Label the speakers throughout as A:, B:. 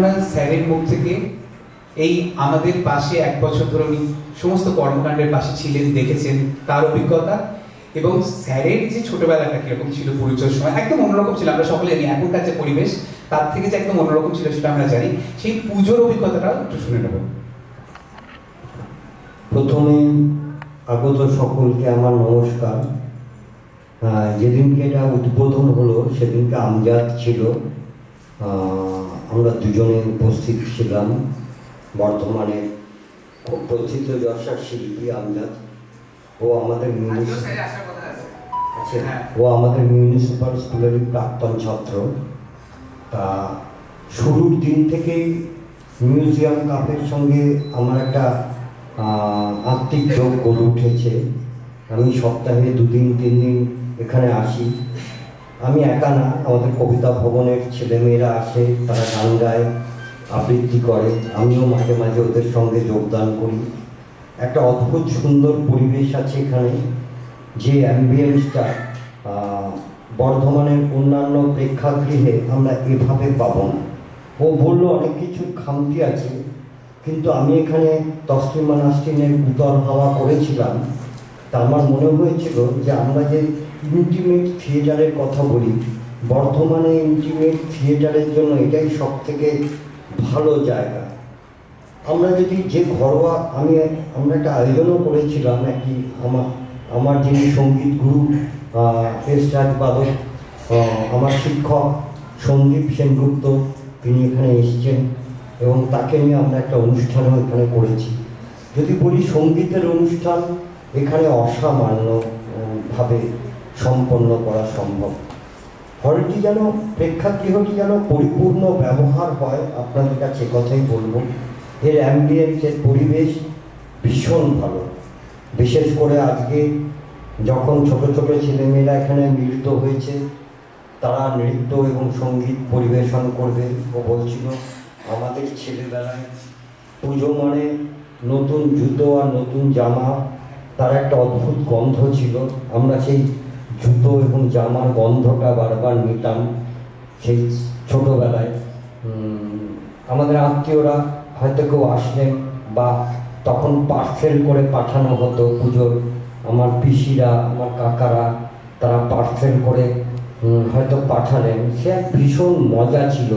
A: আমরা স্যারের মুখ থেকে এই আমাদের পাশে 1 বছর ধরে উনি সমস্ত কর্মকাণ্ডের পাশে ছিলেন, দেখেছেন, তার অভিজ্ঞতা এবং স্যারের যে ছোটবেলাটা কিরকম ছিল, পরিচয়ের সময় একদম অন্যরকম ছিল, আমরা সকলে জানি। এখনকার যে পরিবেশ তার থেকে যে একদম অন্যরকম ছিল সেটা আমরা জানি। সেই পুজোর অভিজ্ঞতাটাও একটু শুনে নেব।
B: প্রথমে আগত সকলকে আমার নমস্কার। যেদিনকে এটা উদ্বোধন হলো সেদিনকে আমজাদ ছিল, আমরা দুজনে উপস্থিত ছিলাম। বর্ধমানে খুব প্রসিদ্ধ যশার শিল্পী আমজাদ, ও আমাদের মিউনিসিপাল স্কুলের প্রাক্তন ছাত্র। তা শুরুর দিন থেকেই মিউজিয়াম কাপের সঙ্গে আমার একটা আত্মিক যোগ গড়ে উঠেছে। আমি সপ্তাহে 2 দিন 3 দিন এখানে আসি। আমি একা না, আমাদের কবিতা ভবনের ছেলেমেয়েরা আসে, তারা গান গায়, আবৃত্তি করে, আমিও মাঝে মাঝে ওদের সঙ্গে যোগদান করি। একটা অদ্ভুত সুন্দর পরিবেশ আছে এখানে, যে অ্যাম্বিয়েন্সটা বর্ধমানের অন্যান্য প্রেক্ষাগৃহে আমরা এভাবে পাবো না। ও বললো অনেক কিছু খামতি আছে, কিন্তু আমি এখানে তসলিমা নাসরিনের উত্তর হাওয়া করেছিলাম। তা আমার মনে হয়েছিল যে আমরা যে ইন্টিমেট থিয়েটারের কথা বলি, বর্ধমানে ইন্টিমেট থিয়েটারের জন্য এটাই সব থেকে ভালো জায়গা। আমরা যদি যে ঘরোয়া আমরা একটা আয়োজনও করেছিলাম, একটি আমার যিনি সঙ্গীত গুরু এস্টার বাদক, আমার শিক্ষক সন্দীপ সেনগুপ্ত, তিনি এখানে এসেছেন এবং তাকে নিয়ে আমরা একটা অনুষ্ঠানও এখানে করেছি। যদি বলি সঙ্গীতের অনুষ্ঠান এখানে অসামান্যভাবে সম্পন্ন করা সম্ভব। হলটি যেন, প্রেক্ষাগৃহটি যেন পরিপূর্ণ ব্যবহার হয়, আপনাদের কাছে কথাই বলবো। এর অ্যাম্বিয়েন্সের পরিবেশ ভীষণ ভালো। বিশেষ করে আজকে যখন ছোট ছোট ছেলেমেয়েরা এখানে মিলিত হয়েছে, তারা নৃত্য এবং সঙ্গীত পরিবেশন করবে। ও বলছিল আমাদের ছেলেবেলায় পুজো মানে নতুন জুতো আর নতুন জামা, তার একটা অদ্ভুত গন্ধ ছিল। আমরা সেই জুতো এবং জামার গন্ধটা বারবার নিতাম সেই ছোটোবেলায়। আমাদের আত্মীয়রা হয়তো কেউ আসলেন বা তখন পার্সেল করে পাঠানো হতো পুজোর, আমার পিসিরা, আমার কাকারা, তারা পার্সেল করে হয়তো পাঠালেন। সে এক ভীষণ মজা ছিল।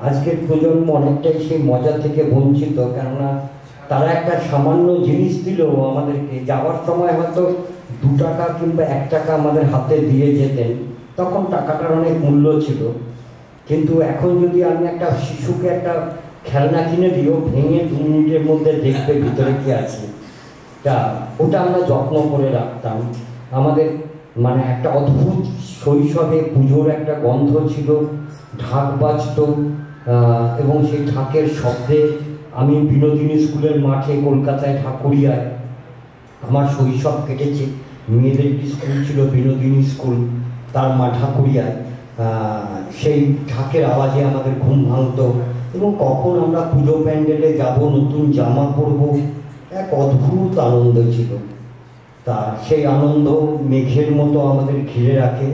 B: আজকের প্রজন্ম অনেকটাই সেই মজা থেকে বঞ্চিত, কেননা তারা একটা সামান্য জিনিস দিলেও আমাদেরকে যাওয়ার সময় হয়তো 2 টাকা কিংবা 1 টাকা আমাদের হাতে দিয়ে যেতেন, তখন টাকাটার অনেক মূল্য ছিল। কিন্তু এখন যদি আমি একটা শিশুকে একটা খেলনা কিনে দিও, ভেঙে 2 মিনিটের মধ্যে দেখবে ভিতরে কি আছে, তা ওটা আমরা যত্ন করে রাখতাম। আমাদের মানে একটা অদ্ভুত শৈশবে পুজোর একটা গন্ধ ছিল, ঢাক বাজত এবং সেই ঢাকের শব্দে আমি বিনোদিনী স্কুলের মাঠে কলকাতায় ঢাকুরিয়ায় আমার শৈশব কেটেছে। মেয়েদের একটি স্কুল ছিল বিনোদিনী স্কুল, তার ঢাকুরিয়ায়। সেই ঢাকের আওয়াজে আমাদের ঘুম ভাঙত এবং কখন আমরা পুজো প্যান্ডেলে যাব, নতুন জামা পরব, এক অদ্ভুত আনন্দ ছিল। তা সেই আনন্দ মেঘের মতো আমাদের ঘিরে রাখে।